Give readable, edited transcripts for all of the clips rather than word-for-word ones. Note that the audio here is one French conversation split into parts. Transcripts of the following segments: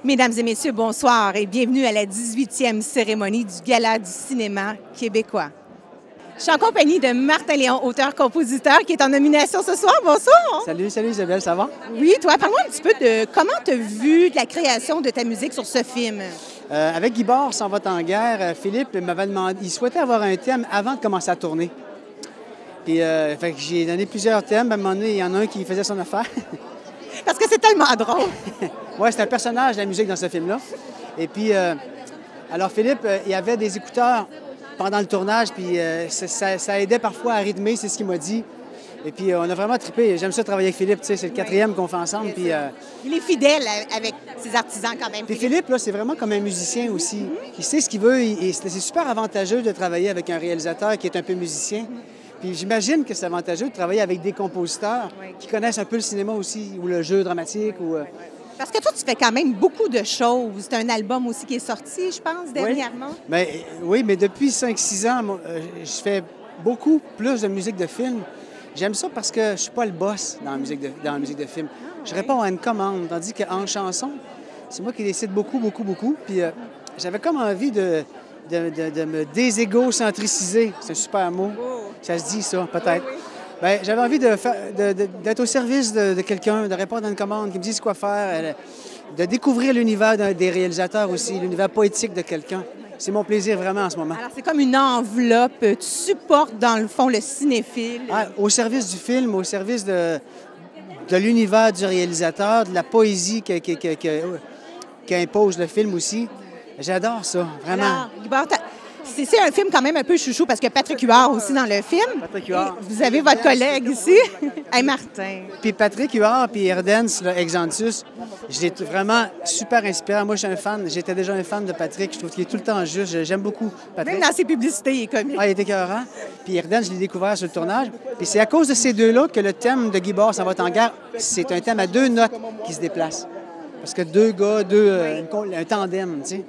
Mesdames et messieurs, bonsoir et bienvenue à la 18e cérémonie du Gala du cinéma québécois. Je suis en compagnie de Martin Léon, auteur-compositeur, qui est en nomination ce soir. Bonsoir! Salut Isabelle, ça va? Oui, toi, parle-moi un petit peu de comment tu as vu la création de ta musique sur ce film. Avec Guy Bord, S'en va en guerre, Philippe m'avait demandé, il souhaitait avoir un thème avant de commencer à tourner. Puis fait que j'ai donné plusieurs thèmes. À un moment donné, il y en a un qui faisait son affaire. Parce que c'est tellement drôle. Oui, c'est un personnage de la musique dans ce film-là. Et puis, alors Philippe, il y avait des écouteurs pendant le tournage, puis ça aidait parfois à rythmer, c'est ce qu'il m'a dit. Et puis, on a vraiment trippé. J'aime ça travailler avec Philippe, tu sais, c'est le quatrième qu'on fait ensemble. Puis, il est fidèle avec ses artisans quand même. Puis Philippe, là, c'est vraiment comme un musicien aussi. Il sait ce qu'il veut. C'est super avantageux de travailler avec un réalisateur qui est un peu musicien. Puis j'imagine que c'est avantageux de travailler avec des compositeurs qui connaissent un peu le cinéma aussi, ou le jeu dramatique. Parce que toi, tu fais quand même beaucoup de choses. C'est un album aussi qui est sorti, je pense, dernièrement. Oui, mais depuis 5-6 ans, je fais beaucoup plus de musique de film. J'aime ça parce que je suis pas le boss dans la musique de film. Je réponds à une commande, tandis qu'en chanson, c'est moi qui décide beaucoup. Puis j'avais comme envie de me déségocentriciser. C'est un super mot. Ça se dit, ça, peut-être. Bien, j'avais envie d'être au service de quelqu'un, de répondre à une commande, qui me dise quoi faire, de découvrir l'univers des réalisateurs aussi, l'univers poétique de quelqu'un. C'est mon plaisir vraiment en ce moment. Alors, c'est comme une enveloppe. Tu supportes, dans le fond, le cinéphile. Au service du film, au service de l'univers du réalisateur, de la poésie qu'impose le film aussi. J'adore ça, vraiment. Alors, c'est un film quand même un peu chouchou parce que Patrick Huard aussi dans le film. Patrick Huard. Vous avez votre collègue ici. Hey, Martin. Puis Patrick Huard puis Erdens, Exantus, je l'ai vraiment super inspiré. Moi, je suis un fan. J'étais déjà un fan de Patrick. Je trouve qu'il est tout le temps juste. J'aime beaucoup Patrick. Même dans ses publicités, il est comique. Il est écœurant. Puis Erdens, je l'ai découvert sur le tournage. Puis c'est à cause de ces deux-là que le thème de Guy Bord, S'en va en guerre, c'est un thème à 2 notes qui se déplacent. Parce que 2 gars, un tandem, tu sais.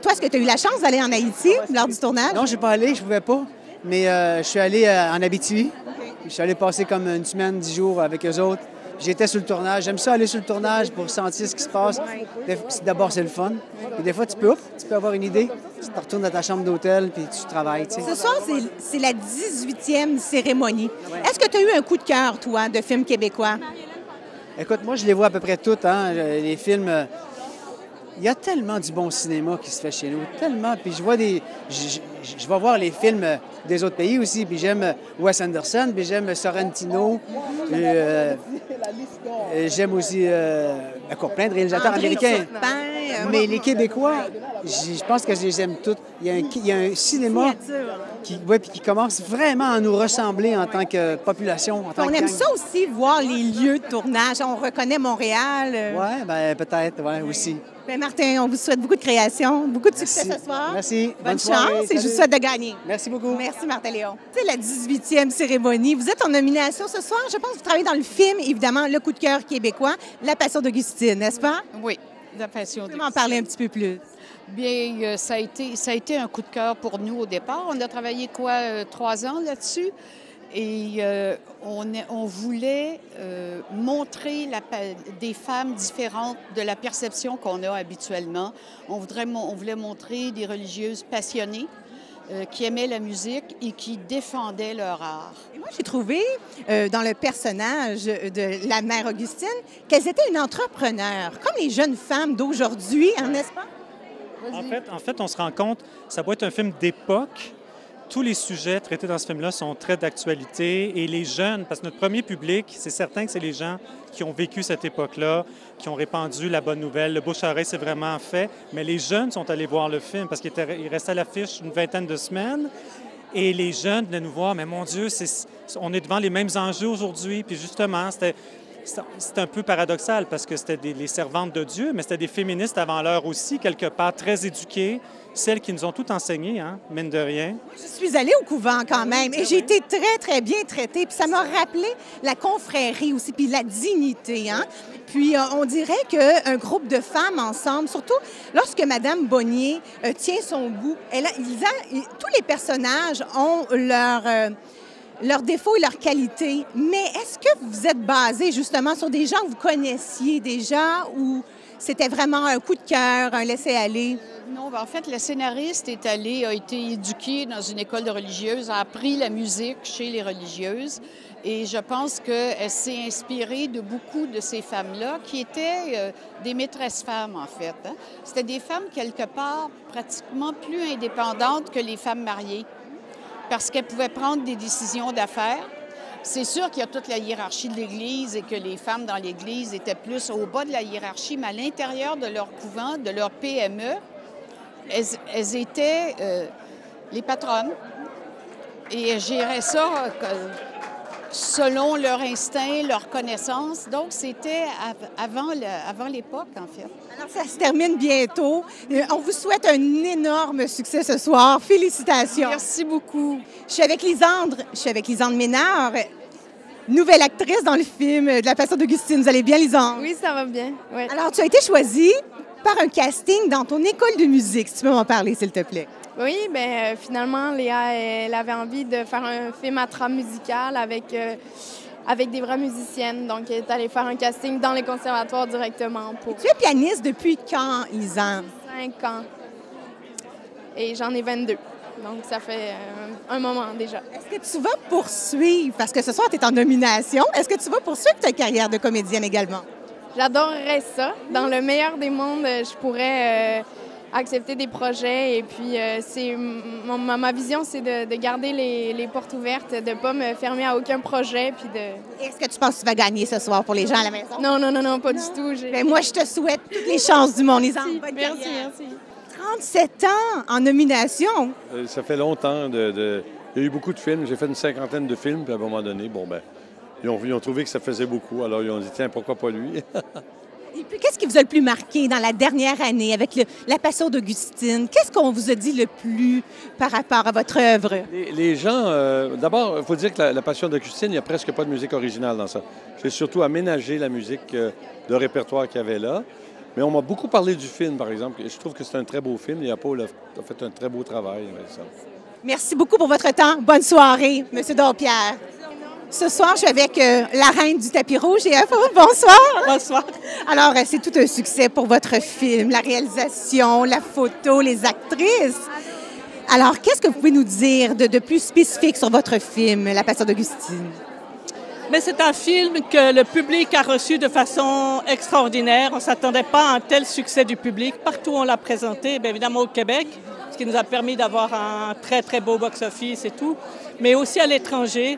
Toi, est-ce que tu as eu la chance d'aller en Haïti lors du tournage? Non, je ne suis pas allé, je ne pouvais pas. Mais je suis allé en Abitibi. Je suis allé passer comme une semaine, 10 jours avec eux autres. J'étais sur le tournage. J'aime ça aller sur le tournage pour sentir ce qui se passe. D'abord, c'est le fun. Et des fois, tu peux avoir une idée. Tu te retournes dans ta chambre d'hôtel puis tu travailles. Tu sais. Ce soir, c'est la 18e cérémonie. Est-ce que tu as eu un coup de cœur, toi, de film québécois? Écoute, moi, je les vois à peu près toutes, hein, les films. Il y a tellement du bon cinéma qui se fait chez nous, tellement. Puis je vais voir les films des autres pays aussi. Puis j'aime Wes Anderson, puis j'aime Sorrentino. J'aime aussi plein de réalisateurs américains. Mais les Québécois, je pense que je les aime tous. Il y a un cinéma qui commence vraiment à nous ressembler en tant que population. On aime ça aussi, voir les lieux de tournage. On reconnaît Montréal. Oui, bien peut-être, oui, aussi. Bien, Martin, on vous souhaite beaucoup de création, beaucoup de succès ce soir. Merci. Bonne chance et je vous souhaite de gagner. Merci beaucoup. Merci, Martin Léon. C'est la 18e cérémonie. Vous êtes en nomination ce soir. Je pense que vous travaillez dans le film, évidemment, Le coup de cœur québécois, La Passion d'Augustine, n'est-ce pas? Oui, La Passion d'Augustine. Vous m'en parler un petit peu plus. Bien, ça a été un coup de cœur pour nous au départ. On a travaillé 3 ans là-dessus et on voulait montrer des femmes différentes de la perception qu'on a habituellement. On voulait montrer des religieuses passionnées qui aimaient la musique et qui défendaient leur art. Et moi, j'ai trouvé dans le personnage de la mère Augustine qu'elles étaient une entrepreneur, comme les jeunes femmes d'aujourd'hui, hein, n'est-ce pas? En fait, on se rend compte, ça doit être un film d'époque. Tous les sujets traités dans ce film-là sont très d'actualité. Et les jeunes, parce que notre premier public, c'est certain que c'est les gens qui ont vécu cette époque-là, qui ont répandu la bonne nouvelle. Le bouche-à-oreille, c'est vraiment fait. Mais les jeunes sont allés voir le film parce qu'il restait à l'affiche une 20aine de semaines. Et les jeunes venaient nous voir. Mais mon Dieu, on est devant les mêmes enjeux aujourd'hui. Puis justement, c'est un peu paradoxal parce que c'était les servantes de Dieu, mais c'était des féministes avant l'heure aussi, quelque part très éduquées, celles qui nous ont tout enseigné, hein, mine de rien. Je suis allée au couvent quand même et j'ai été très, très bien traitée. Puis ça m'a rappelé la confrérie aussi, puis la dignité. Hein? Puis on dirait qu'un groupe de femmes ensemble, surtout lorsque Mme Bonnier tient son bout, tous les personnages ont leurs défauts et leurs qualités. Mais est-ce que vous êtes basé justement sur des gens que vous connaissiez déjà ou c'était vraiment un coup de cœur, un laisser-aller? Non, en fait, le scénariste a été éduqué dans une école de religieuses, a appris la musique chez les religieuses. Et je pense qu'elle s'est inspirée de beaucoup de ces femmes-là, qui étaient des maîtresses femmes, en fait. Hein. C'était des femmes, quelque part, pratiquement plus indépendantes que les femmes mariées, parce qu'elles pouvaient prendre des décisions d'affaires. C'est sûr qu'il y a toute la hiérarchie de l'Église et que les femmes dans l'Église étaient plus au bas de la hiérarchie, mais à l'intérieur de leur couvent, de leur PME, elles étaient les patronnes et elles géraient ça selon leur instinct, leur connaissance. Donc, c'était avant l'époque, en fait. Alors, ça se termine bientôt. On vous souhaite un énorme succès ce soir. Félicitations. Merci beaucoup. Je suis avec Lisandre Ménard, nouvelle actrice dans le film de La Passion d'Augustine. Vous allez bien, Lisandre? Oui, ça va bien. Ouais. Alors, tu as été choisie par un casting dans ton école de musique. Si tu peux m'en parler, s'il te plaît. Oui, bien, finalement, Léa, elle avait envie de faire un film à trame musicale avec des vraies musiciennes. Donc, elle est allée faire un casting dans les conservatoires directement. Tu es pianiste depuis quand, Lisandre? 5 ans. Et j'en ai 22. Donc, ça fait un moment déjà. Est-ce que tu vas poursuivre, parce que ce soir, tu es en nomination, est-ce que tu vas poursuivre ta carrière de comédienne également? J'adorerais ça. Dans le meilleur des mondes, je pourrais accepter des projets. Et puis, ma vision, c'est de garder les portes ouvertes, de ne pas me fermer à aucun projet. Puis Est-ce que tu penses que tu vas gagner ce soir pour les gens à la maison? Non, pas du tout. Bien, moi, je te souhaite toutes les chances du monde, Lisandre. Merci. 37 ans en nomination. Ça fait longtemps. Il y a eu beaucoup de films. J'ai fait une 50aine de films. Puis à un moment donné, ils ont trouvé que ça faisait beaucoup. Alors, ils ont dit, tiens, pourquoi pas lui? Et puis, qu'est-ce qui vous a le plus marqué dans la dernière année avec La Passion d'Augustine? Qu'est-ce qu'on vous a dit le plus par rapport à votre œuvre? Les gens, d'abord, il faut dire que la Passion d'Augustine, il n'y a presque pas de musique originale dans ça. J'ai surtout aménagé la musique de répertoire qu'il y avait là. Mais on m'a beaucoup parlé du film, par exemple. Je trouve que c'est un très beau film. Léa Paul a fait un très beau travail avec ça. Merci beaucoup pour votre temps. Bonne soirée, M. Dampierre. Ce soir, je suis avec la reine du tapis rouge et bonsoir. Bonsoir. Alors, c'est tout un succès pour votre film, la réalisation, la photo, les actrices. Alors, qu'est-ce que vous pouvez nous dire de plus spécifique sur votre film, La Passion d'Augustine? Mais c'est un film que le public a reçu de façon extraordinaire. On ne s'attendait pas à un tel succès du public. Partout, on l'a présenté, bien évidemment au Québec, ce qui nous a permis d'avoir un très, très beau box-office et tout, mais aussi à l'étranger.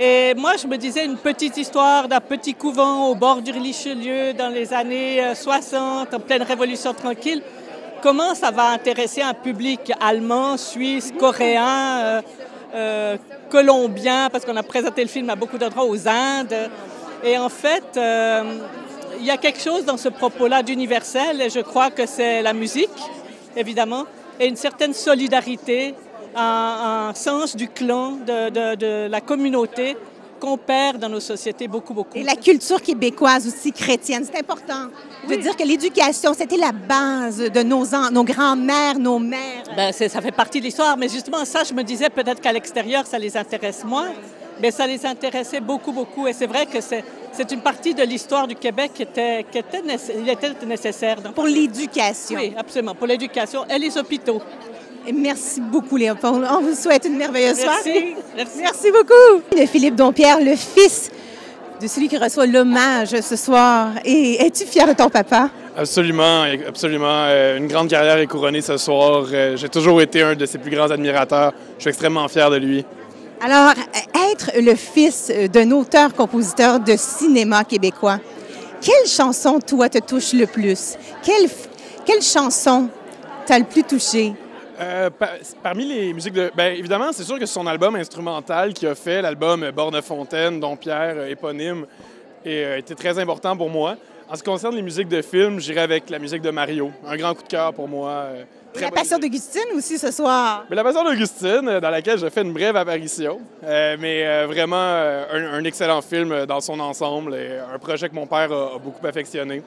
Et moi, je me disais une petite histoire d'un petit couvent au bord du Richelieu dans les années 60, en pleine Révolution tranquille. Comment ça va intéresser un public allemand, suisse, coréen, colombien, parce qu'on a présenté le film à beaucoup d'endroits, aux Indes. Et en fait, il y a quelque chose dans ce propos-là d'universel, et je crois que c'est la musique, évidemment, et une certaine solidarité, un sens du clan, de la communauté qu'on perd dans nos sociétés beaucoup. Et la culture québécoise aussi, chrétienne, c'est important de dire que l'éducation, c'était la base de nos grands-mères, nos mères. Bien, ça fait partie de l'histoire, mais justement, ça, je me disais peut-être qu'à l'extérieur, ça les intéresse moins, mais ça les intéressait beaucoup. Et c'est vrai que c'est une partie de l'histoire du Québec qui était nécessaire. Donc. Pour l'éducation. Oui, absolument, pour l'éducation et les hôpitaux. Et merci beaucoup, Léopold. On vous souhaite une merveilleuse soirée. Merci beaucoup. Philippe Dampierre, le fils de celui qui reçoit l'hommage ce soir. Et es-tu fier de ton papa? Absolument. Une grande carrière est couronnée ce soir. J'ai toujours été un de ses plus grands admirateurs. Je suis extrêmement fier de lui. Alors, être le fils d'un auteur-compositeur de cinéma québécois, quelle chanson, toi, te touche le plus? Quelle chanson t'a le plus touché? Parmi les musiques de... Bien, évidemment, c'est sûr que son album instrumental qu'il a fait, l'album Borne-Fontaine, dont Pierre éponyme, était très important pour moi. En ce qui concerne les musiques de films, j'irai avec la musique de Mario. Un grand coup de cœur pour moi. La Passion d'Augustine aussi ce soir. Mais La Passion d'Augustine, dans laquelle je fais une brève apparition. Mais vraiment un excellent film dans son ensemble et un projet que mon père a beaucoup affectionné.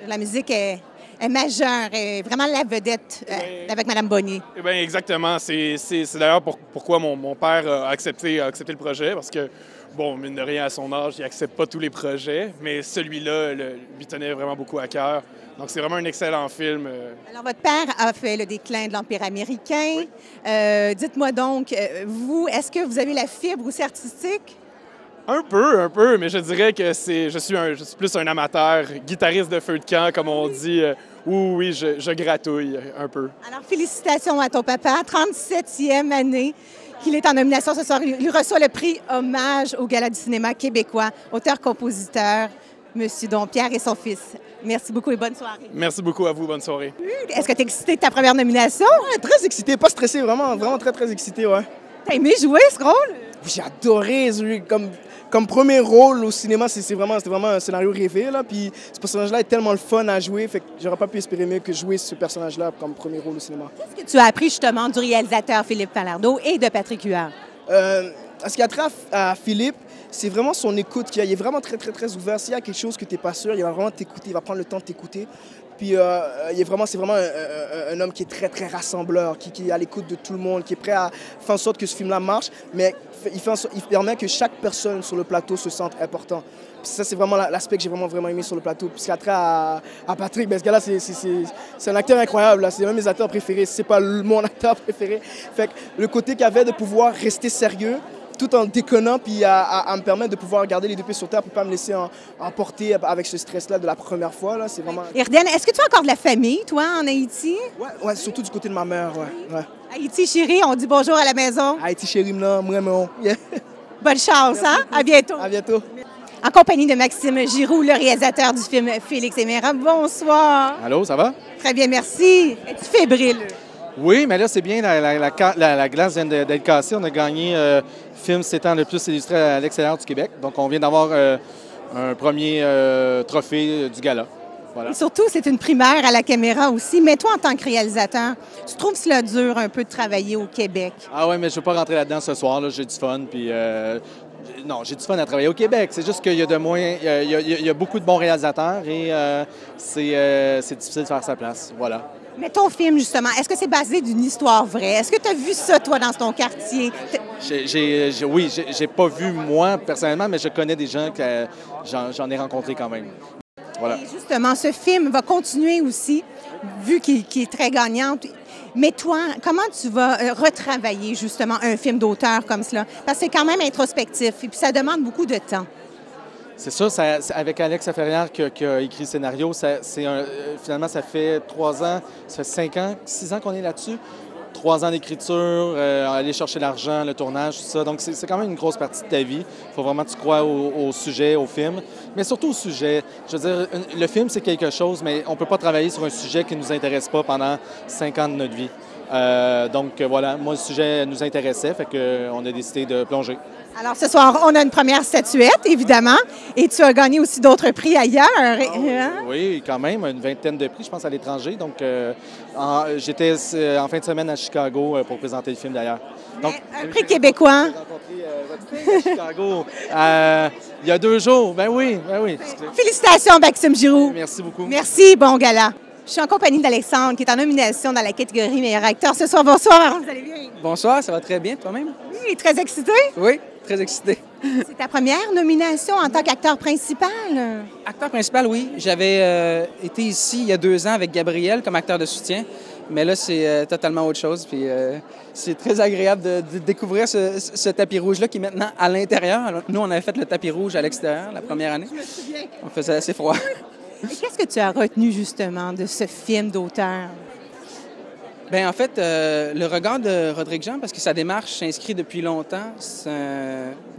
La musique est est majeure, est vraiment la vedette avec Mme Bonnier. Eh bien, exactement. C'est d'ailleurs pourquoi mon père a accepté le projet, parce que, bon, mine de rien, à son âge, il n'accepte pas tous les projets, mais celui-là lui tenait vraiment beaucoup à cœur. Donc, c'est vraiment un excellent film. Alors, votre père a fait le déclin de l'Empire américain. Dites-moi donc, vous, est-ce que vous avez la fibre aussi artistique? Un peu, mais je dirais que je suis plus un amateur, guitariste de feu de camp, comme on dit. Oui, je gratouille un peu. Alors, félicitations à ton papa, 37e année qu'il est en nomination ce soir. Il reçoit le prix Hommage au Gala du cinéma québécois, auteur-compositeur, M. Dompierre et son fils. Merci beaucoup et bonne soirée. Merci beaucoup à vous, bonne soirée. Est-ce que tu es excité de ta première nomination? Ouais, très excité, pas stressé, vraiment très, très excité, ouais. T'as aimé jouer ce rôle? J'ai adoré jouer comme premier rôle au cinéma, c'était vraiment un scénario rêvé, là, puis ce personnage-là est tellement le fun à jouer, fait que j'aurais pas pu espérer mieux que jouer ce personnage-là comme premier rôle au cinéma. Qu'est-ce que tu as appris justement du réalisateur Philippe Falardeau et de Patrick Huard? Ce qui a trait à Philippe, c'est vraiment son écoute. Il est vraiment très, très, très ouvert. S'il y a quelque chose que tu n'es pas sûr, il va vraiment t'écouter, il va prendre le temps de t'écouter. Puis c'est vraiment un homme qui est très, très rassembleur, qui est à l'écoute de tout le monde, qui est prêt à faire en sorte que ce film-là marche, mais il permet que chaque personne sur le plateau se sente important. Puis ça, c'est vraiment l'aspect que j'ai vraiment aimé sur le plateau. Puis ce qui a trait à Patrick, ben, ce gars-là, c'est un acteur incroyable. Là. C'est un de mes acteurs préférés. C'est pas mon acteur préféré. Fait que le côté qu'il avait de pouvoir rester sérieux, tout en déconnant, puis à me permettre de pouvoir garder les deux pieds sur terre pour ne pas me laisser emporter avec ce stress-là de la première fois. Là, c'est vraiment... Irden, est-ce que tu as encore de la famille, toi, en Haïti? Ouais, surtout du côté de ma mère, ouais. Haïti, chérie, on dit bonjour à la maison. Haïti, chérie, là, vraiment. Yeah. Bonne chance, hein? À bientôt. À bientôt. En compagnie de Maxime Giroux, le réalisateur du film Félix et Méran. Bonsoir. Allô, ça va? Très bien, merci. Es-tu fébrile? Oui, mais là, c'est bien, la glace vient d'être cassée. On a gagné film s'étant le plus illustré à l'extérieur du Québec. Donc, on vient d'avoir un premier trophée du gala. Voilà. Et surtout, c'est une primaire à la caméra aussi. Mais toi, en tant que réalisateur, tu trouves cela dur un peu de travailler au Québec? Ah oui, mais je ne veux pas rentrer là-dedans ce soir. Là. J'ai du fun, puis... Non, j'ai du fun à travailler au Québec. C'est juste qu'il y a il y a beaucoup de bons réalisateurs et c'est difficile de faire sa place. Voilà. Mais ton film, justement, est-ce que c'est basé d'une histoire vraie? Est-ce que tu as vu ça, toi, dans ton quartier? Oui, j'ai pas vu moi, personnellement, mais je connais des gens que j'en ai rencontrés quand même. Voilà. Et justement, ce film va continuer aussi, vu qu'il est très gagnant. Mais toi, comment tu vas retravailler, justement, un film d'auteur comme cela? Parce que c'est quand même introspectif et puis ça demande beaucoup de temps. C'est ça, avec Alex Laferrière qui a écrit le scénario, finalement, ça fait 3 ans, ça fait 5 ans, 6 ans qu'on est là-dessus. 3 ans d'écriture, aller chercher l'argent, le tournage, tout ça. Donc, c'est quand même une grosse partie de ta vie. Il faut vraiment que tu crois au sujet, au film, mais surtout au sujet. Je veux dire, le film, c'est quelque chose, mais on ne peut pas travailler sur un sujet qui ne nous intéresse pas pendant 5 ans de notre vie. Donc, voilà, moi, le sujet nous intéressait, fait qu'on a décidé de plonger. Alors, ce soir, on a une première statuette, évidemment, et tu as gagné aussi d'autres prix ailleurs. Oui, quand même, une 20aine de prix, je pense, à l'étranger. Donc, j'étais en fin de semaine à Chicago pour présenter le film, d'ailleurs. Donc, un prix québécois. J'ai rencontré votre fille à Chicago il y a 2 jours. Ben oui. Félicitations, Maxime Giroux. Merci beaucoup. Merci, bon gala. Je suis en compagnie d'Alexandre, qui est en nomination dans la catégorie meilleur acteur ce soir. Bonsoir, vous allez bien? Bonsoir, ça va très bien, toi-même? Oui, très excité? Oui, très excité. C'est ta première nomination en tant qu'acteur principal? Acteur principal, oui. J'avais été ici il y a 2 ans avec Gabriel comme acteur de soutien, mais là, c'est totalement autre chose. Puis c'est très agréable de découvrir ce tapis rouge-là qui est maintenant à l'intérieur. Alors, nous, on avait fait le tapis rouge à l'extérieur la première année. Je me souviens. On faisait assez froid. Et qu'est-ce que tu as retenu, justement, de ce film d'auteur? Bien, en fait, le regard de Rodrigue Jean, parce que sa démarche s'inscrit depuis longtemps.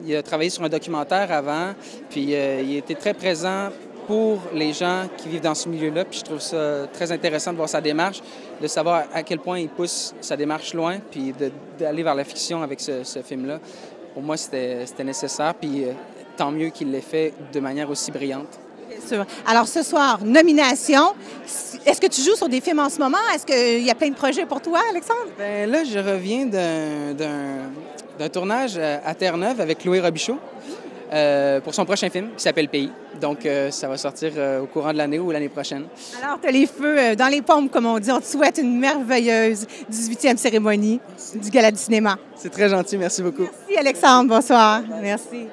Il a travaillé sur un documentaire avant, puis il était très présent pour les gens qui vivent dans ce milieu-là. Puis je trouve ça très intéressant de voir sa démarche, de savoir à quel point il pousse sa démarche loin, puis d'aller vers la fiction avec ce film-là. Pour moi, c'était nécessaire, puis tant mieux qu'il l'ait fait de manière aussi brillante. Bien sûr. Alors, ce soir, nomination. Est-ce que tu joues sur des films en ce moment? Est-ce qu'il y a plein de projets pour toi, Alexandre? Bien, là, je reviens d'un tournage à Terre-Neuve avec Chloé Robichaud. pour son prochain film qui s'appelle Pays. Donc, ça va sortir au courant de l'année ou l'année prochaine. Alors, tu as les feux dans les pommes, comme on dit. On te souhaite une merveilleuse 18e cérémonie du Gala du cinéma. C'est très gentil. Merci beaucoup. Merci, Alexandre. Bonsoir. Merci.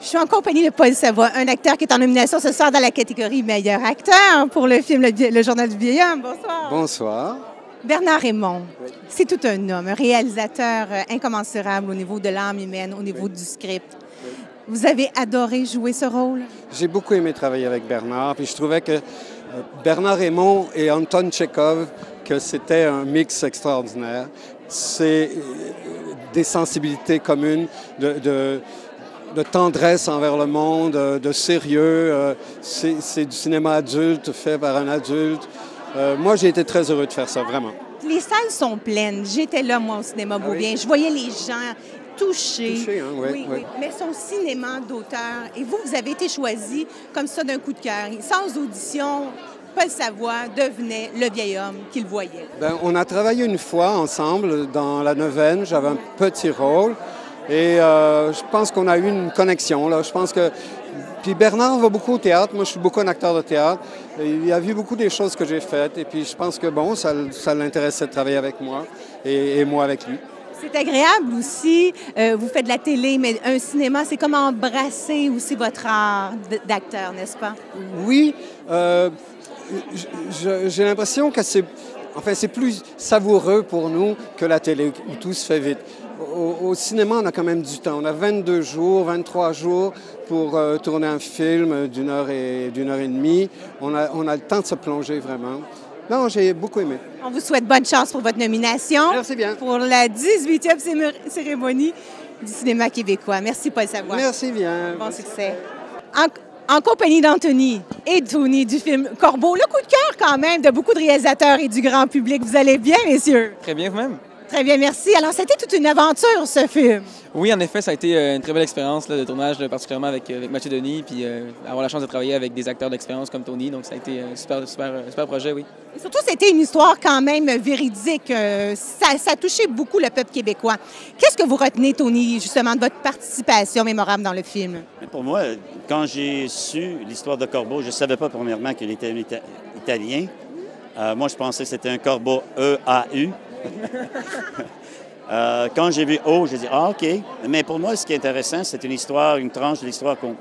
Je suis en compagnie de Paul Savoie, un acteur qui est en nomination ce soir dans la catégorie meilleur acteur pour le film Le Journal du vieil homme. Bonsoir. Bonsoir. Bernard Raymond, c'est tout un homme, un réalisateur incommensurable au niveau de l'âme humaine, au niveau du script. Vous avez adoré jouer ce rôle? J'ai beaucoup aimé travailler avec Bernard, puis je trouvais que Bernard Raymond et Anton Tchekhov, que c'était un mix extraordinaire. C'est des sensibilités communes, de tendresse envers le monde, de sérieux. C'est du cinéma adulte fait par un adulte. Moi, j'ai été très heureux de faire ça, vraiment. Les salles sont pleines. J'étais là, moi, au cinéma Beaubien. oui? Je voyais les gens touchés. Touchés, hein? Oui. Mais son cinéma d'auteur, et vous avez été choisi comme ça d'un coup de cœur. Sans audition, Paul Savoie devenait le vieil homme qu'il voyait. Bien, on a travaillé une fois ensemble dans La Neuvaine. J'avais un petit rôle. Et je pense qu'on a eu une connexion, là. Je pense que... Puis Bernard va beaucoup au théâtre. Moi, je suis beaucoup un acteur de théâtre. Et il a vu beaucoup des choses que j'ai faites. Et puis, je pense que, bon, ça l'intéressait de travailler avec moi et moi avec lui. C'est agréable aussi. Vous faites de la télé, mais un cinéma, c'est comme embrasser aussi votre art d'acteur, n'est-ce pas? Oui. J'ai l'impression que c'est plus savoureux pour nous que la télé, où tout se fait vite. Au cinéma, on a quand même du temps. On a 22 jours, 23 jours pour tourner un film d'une heure et demie. On a le temps de se plonger vraiment. Non, j'ai beaucoup aimé. On vous souhaite bonne chance pour votre nomination. Merci bien. Pour la 18e cérémonie du cinéma québécois. Merci, Paul Savoie. Merci bien. Bon succès. En compagnie d'Anthony et Tony du film Corbeau. Le coup de cœur quand même de beaucoup de réalisateurs et du grand public. Vous allez bien, messieurs? Très bien, vous-même? Très bien, merci. Alors, c'était toute une aventure, ce film. Oui, en effet, ça a été une très belle expérience là, de tournage, là, particulièrement avec Mathieu Denis, puis avoir la chance de travailler avec des acteurs d'expérience comme Tony. Donc, ça a été un super projet, oui. Et surtout, c'était une histoire quand même véridique. Ça a touché beaucoup le peuple québécois. Qu'est-ce que vous retenez, Tony, justement, de votre participation mémorable dans le film? Pour moi, quand j'ai su l'histoire de Corbeau, je ne savais pas premièrement qu'il était italien. Moi, je pensais que c'était un corbeau E-A-U. Quand j'ai vu O, j'ai dit « Ah, OK ». Mais pour moi, ce qui est intéressant, c'est une tranche de l'histoire qu'on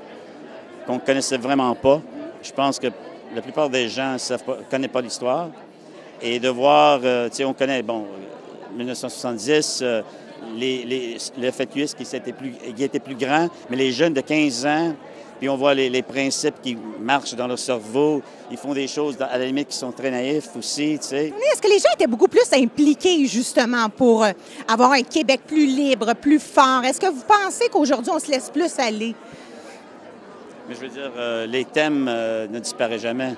ne connaissait vraiment pas. Je pense que la plupart des gens ne connaissent pas l'histoire. Et de voir, tu sais, on connaît, bon, 1970, le fœtus qui était plus grand, mais les jeunes de 15 ans, puis on voit les principes qui marchent dans leur cerveau. Ils font des choses, à la limite, qui sont très naïfs aussi, tu sais. Est-ce que les gens étaient beaucoup plus impliqués, justement, pour avoir un Québec plus libre, plus fort? Est-ce que vous pensez qu'aujourd'hui, on se laisse plus aller? Mais je veux dire, les thèmes ne disparaissent jamais.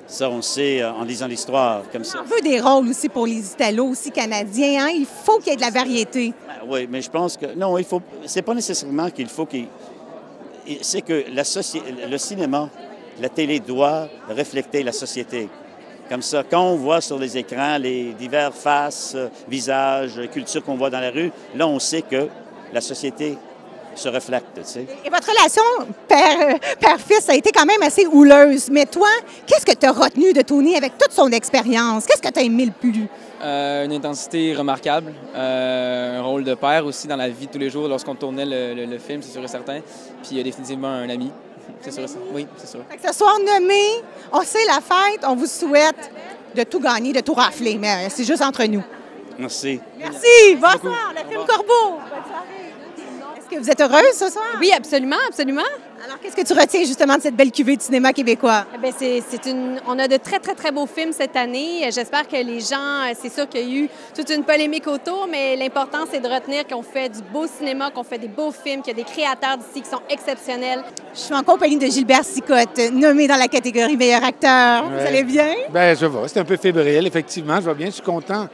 Ça, on le sait en lisant l'histoire, comme ça. On veut des rôles aussi pour les Italo, aussi canadiens. Hein? Il faut qu'il y ait de la variété. Oui, mais je pense que... Non, il faut... C'est pas nécessairement qu'il faut qu'il... C'est que le cinéma, la télé doit refléter la société. Comme ça, quand on voit sur les écrans les divers faces, visages, cultures qu'on voit dans la rue, là, on sait que la société se reflète, tu sais. Et votre relation père-fils a été quand même assez houleuse. Mais toi, qu'est-ce que tu as retenu de Tony avec toute son expérience? Qu'est-ce que tu as aimé le plus? Une intensité remarquable, un rôle de père aussi dans la vie de tous les jours lorsqu'on tournait le film, c'est sûr et certain. Puis définitivement un ami, c'est sûr et certain. Oui, c'est sûr. Fait que ce soir nommé, on sait la fête, on vous souhaite de tout gagner, de tout rafler, mais c'est juste entre nous. Merci. Merci. Bonsoir, le film Corbeau. Bonne soirée. Est-ce que vous êtes heureuse ce soir? Oui, absolument, absolument. Alors, qu'est-ce que tu retiens justement de cette belle cuvée de cinéma québécois? Bien, on a de très, très, très beaux films cette année. J'espère que les gens, c'est sûr qu'il y a eu toute une polémique autour, mais l'important, c'est de retenir qu'on fait du beau cinéma, qu'on fait des beaux films, qu'il y a des créateurs d'ici qui sont exceptionnels. Je suis en compagnie de Gilbert Sicotte, nommé dans la catégorie meilleur acteur. Ouais. Vous allez bien? Bien, je vais. C'est un peu fébrile, effectivement. Je vais bien. Je suis content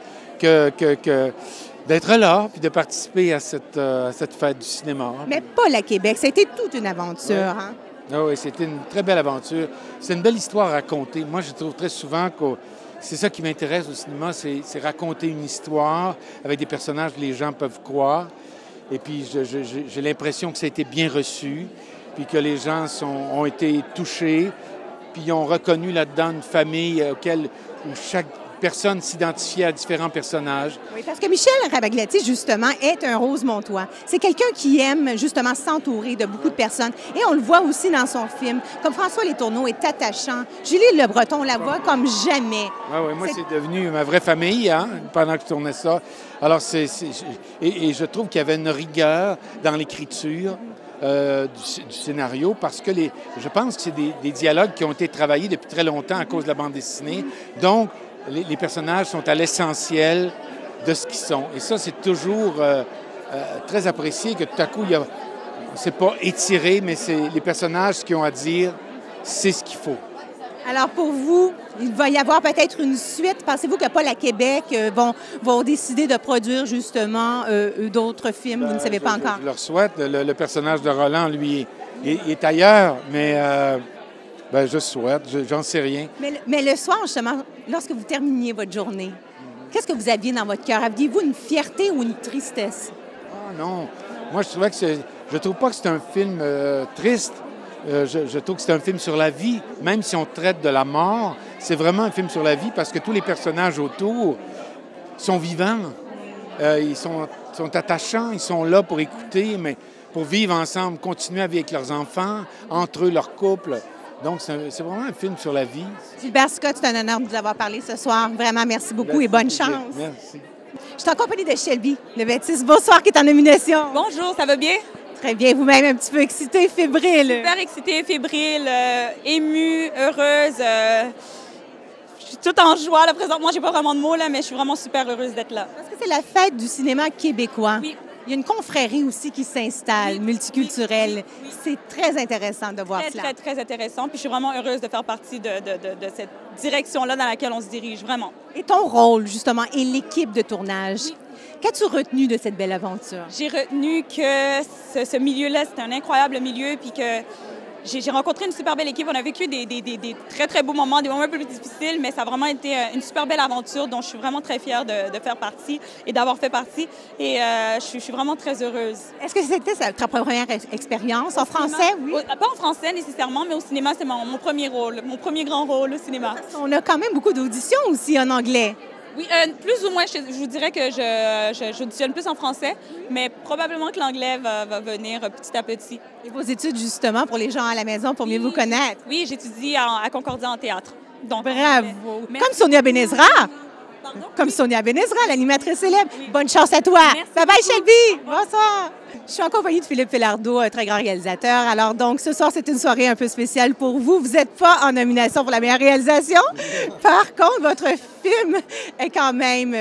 d'être là puis de participer à cette fête du cinéma. Mais pas à Québec. Ça a été toute une aventure. Ouais. Hein? Ah oui, c'était une très belle aventure. C'est une belle histoire à raconter. Moi, je trouve très souvent que c'est ça qui m'intéresse au cinéma, c'est raconter une histoire avec des personnages que les gens peuvent croire. Et puis, j'ai l'impression que ça a été bien reçu, puis que les gens ont été touchés, puis ils ont reconnu là-dedans une famille où chaque personne s'identifiait à différents personnages. Oui, parce que Michel Rabagliati, justement, est un Rosemontois. C'est quelqu'un qui aime, justement, s'entourer de beaucoup de personnes. Et on le voit aussi dans son film. Comme François Letourneau est attachant. Julie Le Breton, on la voit comme jamais. Oui, moi, c'est devenu ma vraie famille, hein, pendant que je tournais ça. Alors, et je trouve qu'il y avait une rigueur dans l'écriture du scénario, parce que je pense que c'est des dialogues qui ont été travaillés depuis très longtemps à cause de la bande dessinée. Donc, les personnages sont à l'essentiel de ce qu'ils sont. Et ça, c'est toujours très apprécié, que tout à coup, c'est pas étiré, mais c'est les personnages qui ont à dire, c'est ce qu'il faut. Alors, pour vous, il va y avoir peut-être une suite. Pensez-vous que Paul à Québec vont décider de produire, justement, d'autres films? Vous ne savez pas encore. Je leur souhaite. Le personnage de Roland, lui, est ailleurs, mais... je souhaite, j'en sais rien. Mais le soir, justement, lorsque vous terminiez votre journée, qu'est-ce que vous aviez dans votre cœur? Aviez-vous une fierté ou une tristesse? Ah non. Moi, je trouve pas que c'est un film triste. Je trouve que c'est un film sur la vie. Même si on traite de la mort, c'est vraiment un film sur la vie parce que tous les personnages autour sont vivants. Ils sont attachants, ils sont là pour écouter, mais pour vivre ensemble, continuer avec leurs enfants, entre eux, leur couple. Donc, c'est vraiment un film sur la vie. Gilbert Scott, c'est un honneur de vous avoir parlé ce soir. Vraiment, merci beaucoup et bonne chance. Merci. Je suis en compagnie de Shelby Levettis. Bonsoir, qui est en nomination. Bonjour, ça va bien? Très bien. Vous-même, un petit peu excitée, fébrile. Super excitée, fébrile, émue, heureuse. Je suis toute en joie. Là, présentement, j'ai pas vraiment de mots, là, mais je suis vraiment super heureuse d'être là. Parce que c'est la fête du cinéma québécois. Oui. Il y a une confrérie aussi qui s'installe, multiculturelle. Oui. C'est très intéressant de voir cela. Très, très intéressant. Puis je suis vraiment heureuse de faire partie de cette direction-là dans laquelle on se dirige, vraiment. Et ton rôle, justement, et l'équipe de tournage, qu'as-tu retenu de cette belle aventure? J'ai retenu que ce milieu-là, c'est un incroyable milieu, puis que j'ai rencontré une super belle équipe. On a vécu des très, très beaux moments, des moments un peu plus difficiles, mais ça a vraiment été une super belle aventure dont je suis vraiment très fière de faire partie et d'avoir fait partie. Et je suis vraiment très heureuse. Est-ce que c'était ta première expérience en français? Oui. Pas en français nécessairement, mais au cinéma, c'est mon premier rôle, mon premier grand rôle au cinéma. On a quand même beaucoup d'auditions aussi en anglais. Oui, plus ou moins. Je vous dirais que j'auditionne plus en français, mais probablement que l'anglais va venir petit à petit. Et vos études, justement, pour les gens à la maison, pour mieux vous connaître? Oui, j'étudie à Concordia en théâtre. Donc, bravo! Comme Sonia Benezra! Pardon? Comme Sonia Benezra, l'animatrice célèbre. Oui. Bonne chance à toi! Merci. Bye bye, Shelby! Bonsoir! Je suis en compagnie de Philippe Félardeau, un très grand réalisateur. Alors donc, ce soir, c'est une soirée un peu spéciale pour vous. Vous n'êtes pas en nomination pour la meilleure réalisation. Par contre, votre film est quand même,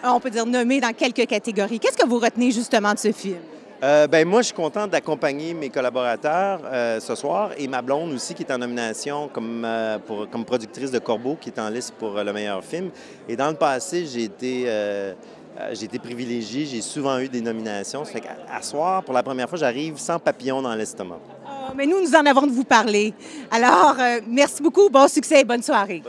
on peut dire, nommé dans quelques catégories. Qu'est-ce que vous retenez justement de ce film? Moi, je suis content d'accompagner mes collaborateurs ce soir et ma blonde aussi qui est en nomination comme productrice de Corbeau, qui est en liste pour le meilleur film. Et dans le passé, j'ai été privilégié, j'ai souvent eu des nominations. Ça fait qu'à soir, pour la première fois, j'arrive sans papillon dans l'estomac. Oh, mais nous en avons de vous parler. Alors, merci beaucoup, bon succès et bonne soirée.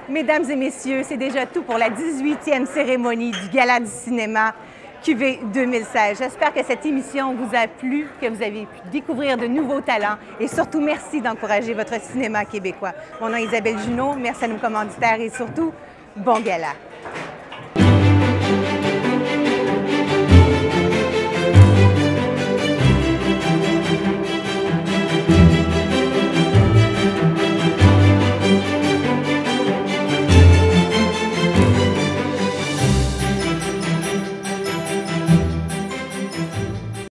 Mesdames et messieurs, c'est déjà tout pour la 18e cérémonie du Gala du cinéma QV 2016. J'espère que cette émission vous a plu, que vous avez pu découvrir de nouveaux talents et surtout, merci d'encourager votre cinéma québécois. Mon nom est Isabelle Junot, merci à nos commanditaires et surtout, bon gala.